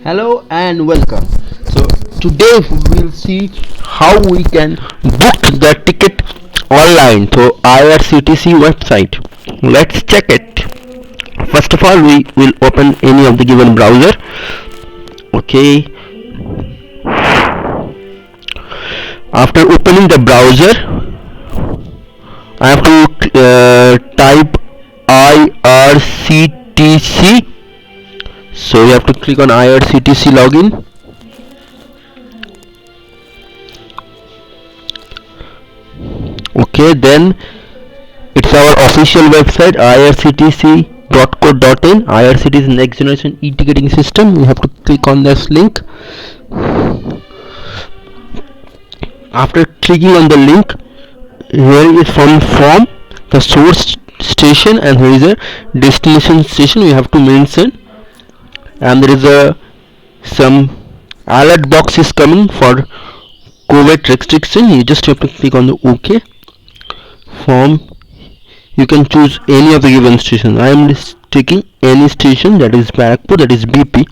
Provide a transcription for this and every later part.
Hello and welcome. So today we'll see how we can book the ticket online through IRCTC website. Let's check it. First of all, we will open any of the given browser. Okay. After opening the browser, I have to type IRCTC. So you have to click on IRCTC login. Okay, then it's our official website irctc.co.in. IRCTC next generation e-ticketing system. You have to click on this link. After clicking on the link, here is from the source station, and here is a destination station. We have to mention, and there is some alert box is coming for COVID restriction. You just have to click on the OK form. You can choose any of the given station. I am taking any station, that is Barrackpur, that is BP,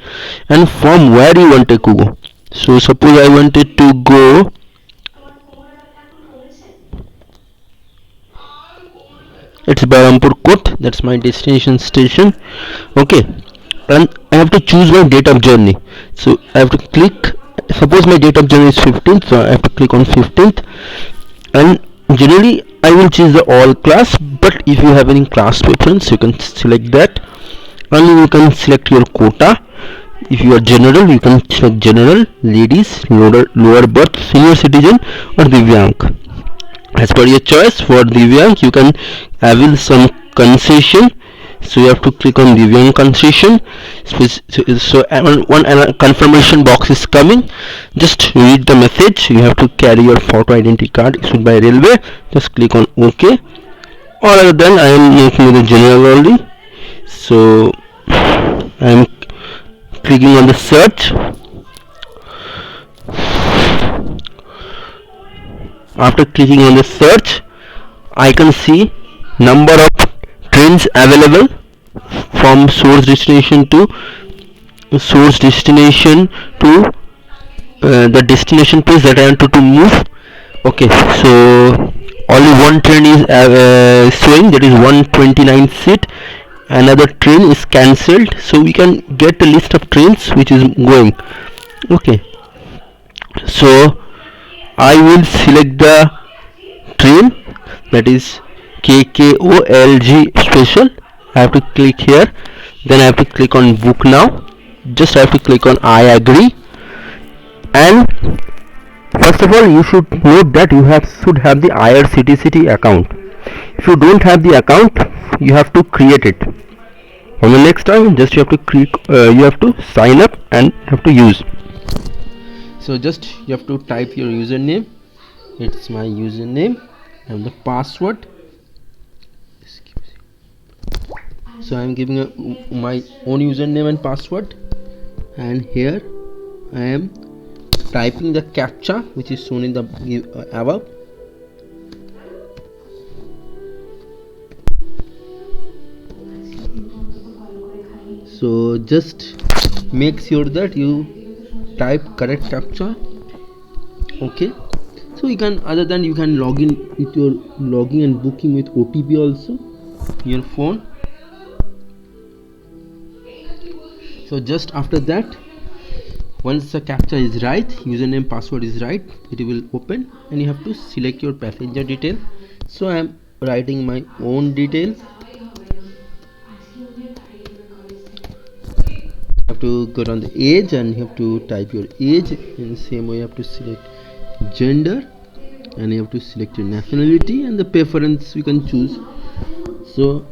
and from where you wanted to go. So suppose I wanted to go it's Berhampur Kot, that's my destination station. Okay, and I have to choose my date of journey. So I have to click, suppose my date of journey is 15th, so I have to click on 15th. And generally I will choose the all class, but if you have any class preference, you can select that. Only you can select your quota. If you are general, you can select general, ladies, lower berth, senior citizen, or Divyang. As per your choice. For Divyang, you can avail some concession, so you have to click on Divyang concession. So one confirmation box is coming. Just read the message. You have to carry your photo identity card issued by railway. Just click on OK. Or other than I am making the general only, so I am clicking on the search. After clicking on the search, I can see number of trains available from source destination to the destination place that I want to move. Okay, so only one train is showing, that is 129 seat. Another train is cancelled, so we can get a list of trains which is going. Okay, so I will select the train, that is KKOLG special. I have to click here, then I have to click on book now. Just I have to click on I agree. And first of all, you should note that you should have the IRCTC account. If you don't have the account, you have to create it. On the next time, just you have to click, you have to sign up and have to use. So just you have to type your username. It's my username and the password. So I am giving my own username and password, and here I am typing the captcha which is shown in the above. So just make sure that you type correct captcha. Okay, so you can, other than you can log in with your logging and booking with OTP also in your phone. So just after that, once the captcha is right, username password is right, it will open, and you have to select your passenger detail. So I am writing my own detail. You have to go on the age, and you have to type your age. In the same way, you have to select gender, and you have to select your nationality, and the preference you can choose. So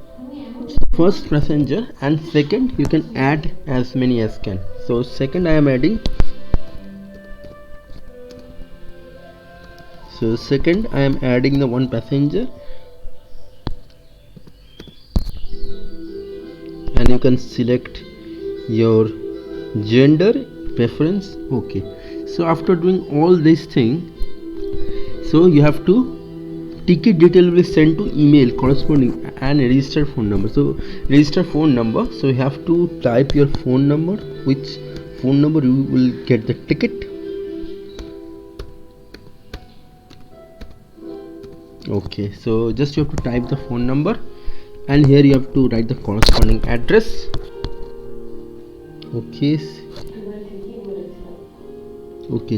first passenger, and second you can add as many as can. So second I am adding. So second I am adding the one passenger, and you can select your gender preference. Okay, so after doing all this thing, so you have to ticket detail will be sent to email corresponding and registered phone number. So register phone number, so you have to type your phone number, which phone number, you will get the ticket. Okay, so just you have to type the phone number, and here you have to write the corresponding address. Okay,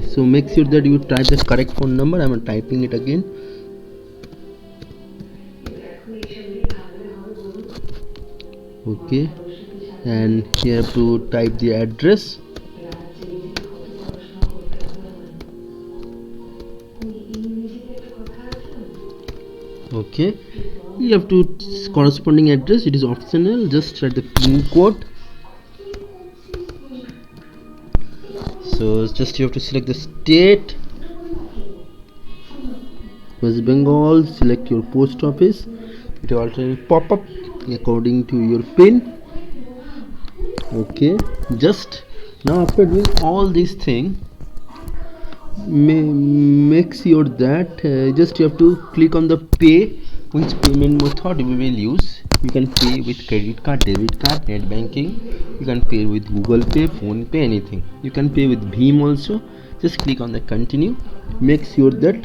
so make sure that you type the correct phone number. I'm typing it again. Okay, and you have to type the address. Okay, you have to corresponding address, it is optional, just write the pin code. So just you have to select the state, West Bengal, select your post office, it will also pop up according to your pin. Okay, just now after doing all these things, make sure that just you have to click on the pay, which payment method we will use. You can pay with credit card, debit card, net banking, you can pay with Google Pay, Phone Pay, anything. You can pay with Bheem also. Just click on the continue. Make sure that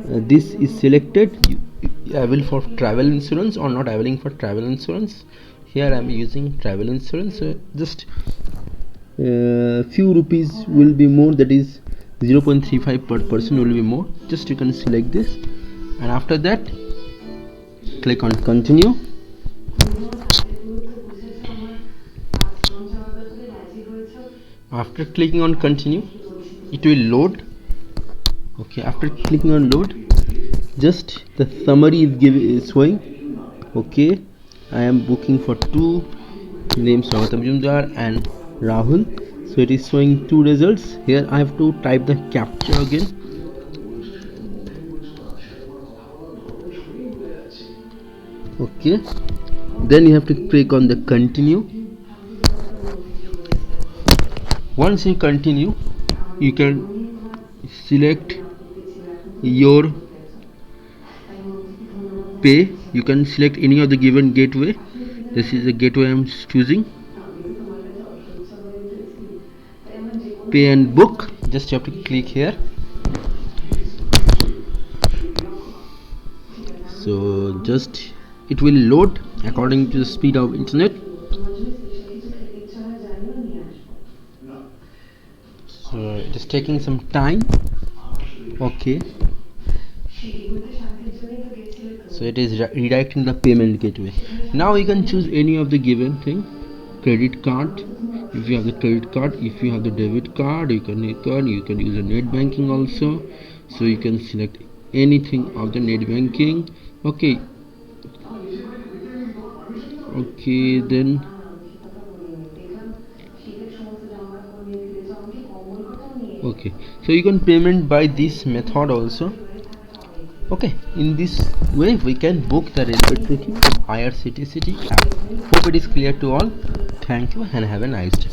this is selected. You available for travel insurance or not availing for travel insurance. Here I am using travel insurance, so just few rupees will be more, that is 0.35 per person will be more. Just you can select this, and after that click on continue. After clicking on continue, it will load. Okay, after clicking on load, just the summary is showing. Okay, I am booking for two names, Swagatam Majumdar and Rahul. So it is showing two results. Here I have to type the captcha again. Okay, then you have to click on the continue. Once you continue, you can select your pay. You can select any of the given gateway. This is the gateway I am choosing. Pay and book. Just you have to click here. So just it will load according to the speed of internet. So it is taking some time. Okay, so it is redirecting the payment gateway. Now you can choose any of the given thing. Credit card, if you have the credit card. If you have the debit card, you can use a net banking also. So you can select anything of the net banking. Okay, then okay, so you can payment by this method also. Okay, in this way we can book the railway ticket from IRCTC app. Hope it is clear to all. Thank you and have a nice day.